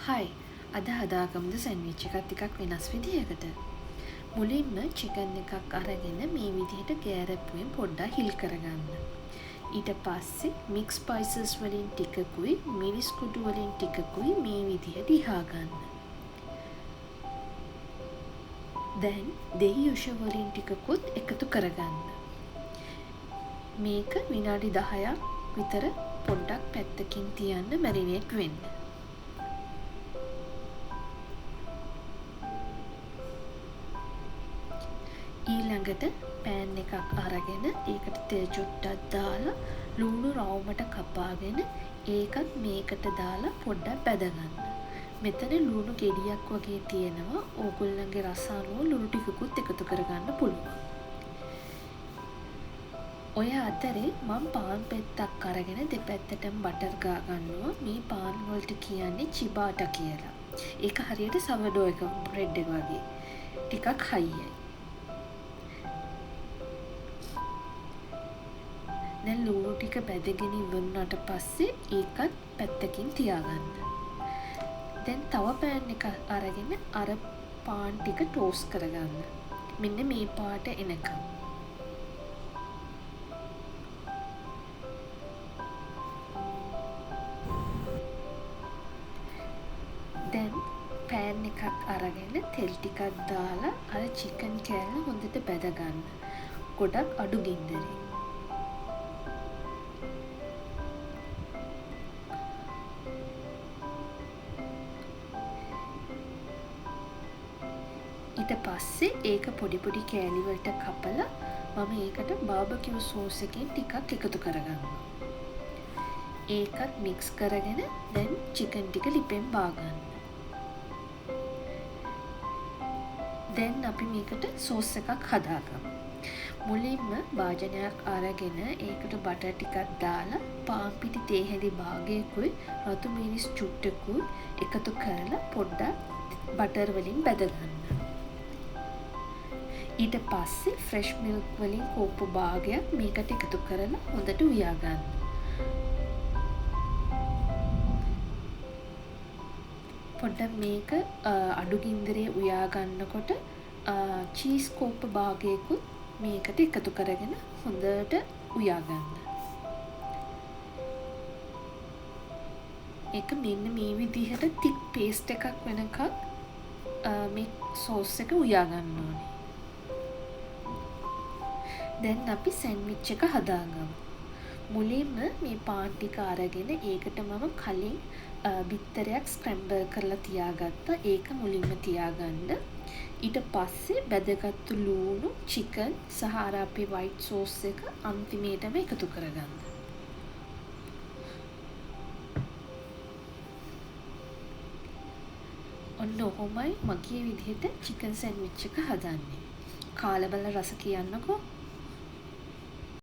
හයි අද හදාගමුද සැන්විච් එකක් ටිකක් වෙනස් විදිහකට. මුලින්ම චිකන් එකක් අරගෙන මේ විදිහට ගෑරප්පුවෙන් පොඩ්ඩක් හිල් කරගන්න. ඊට පස්සේ මික්ස් ස්පයිසස් වලින් ටිකකුයි මිරිස් කුඩු වලින් ටිකකුයි මේ විදිහට ඉහා ගන්න. දැන් දෙහි යුෂ වලින් ටිකකුත් එකතු කරගන්න. මේක විනාඩි 10ක් විතර පොඩ්ඩක් පැත්තකින් තියන්න මැරිනේට් වෙන්න. ඊළඟට පෑන් එකක් අරගෙන ඒකට තෙල් චුට්ටක් දාලා ලුණු රවුමට කපාගෙන ඒකත් මේකට දාලා පොඩ්ඩක් බැදගන්න. මෙතන ලුණු ගෙඩියක් වගේ තියෙනවා. ඕගොල්ලන්ගේ රස අනුව ලුණු ටිකකුත් එකතු කරගන්න පුළුවන්. ඔය අතරේ මම පාන් පෙත්තක් අරගෙන දෙපැත්තටම බටර් ගා ගන්නවා. මේ පාන් වලට කියන්නේ චිබාටා කියලා. ඒක හරියට සවඩෝ එක බ්‍රෙඩ් එක වගේ. ටිකක් හයියයි. දැන් ලුණු ටික බැදගෙන ඉවරනට පස්සේ ඒකත් පැත්තකින් තියාගන්න. දැන් තව පෑන් එක අරගෙන අර පාන් ටික ටෝස්ට් කරගන්න. මෙන්න මේ පාට එනකම්. දැන් පෑන් එකක් අරගෙන තෙල් ටිකක් දාලා අර චිකන් කෑල්ල හොඳට බැදගන්න. ගොඩක් අඩු ගින්දරේ. ඊට පස්සේ ඒක පොඩි පොඩි කෑලි වලට කපලා මම ඒකට බාබකියු සෝස් එකෙන් ටිකක් එකතු කරගන්නවා. ඒකත් මික්ස් කරගෙන දැන් චිකන් ටික ලිපෙන් බාගන්න. දැන් අපි මේකට සෝස් එකක් හදාගමු. මුලින්ම භාජනයක් අරගෙන ඒකට බටර් ටිකක් දාලා පාන් පිටි තේ හැඳි භාගයකුයි රතු මිරිස් චුට්ටකුයි එකතු කරලා පොඩ්ඩක් බටර් වලින් බැදගන්න. ඊට පස්සේ ෆ්‍රෙෂ් මිල්ක් වලින් කෝප්පු භාගයක් මේකට එකතු කරලා හොඳට උයා ගන්න. පොඩ්ඩක් මේක අඩු ගින්දරේ උයා ගන්නකොට චීස් කෝප්පු භාගයකුත් මේකට එකතු කරගෙන හොඳට උයා ගන්න. ඒක මෙන්න මේ විදිහට තික් පේස්ට් එකක් වෙනකන් මේ සෝස් එක උයා ගන්න ඕනේ. දැන් අපි සැන්විච් එක හදාගමු. මුලින්ම මේ පාන් ටික අරගෙන ඒකට මම කලින් බිත්තරයක් ස්ක්‍රැම්බල් කරලා තියාගත්තා. ඒක මුලින්ම තියාගන්න. ඊට පස්සේ බැදගත්තු ලුණු, චිකන් සහ අර අපේ වයිට් සෝස් එක අන්තිමේටම එකතු කරගන්න. ඔන්න ඔහොමයි මගේ විදිහට චිකන් සැන්විච් එක හදන්නේ. කාලා බලලා රස කියන්නකෝ.